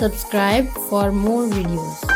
Subscribe for more videos.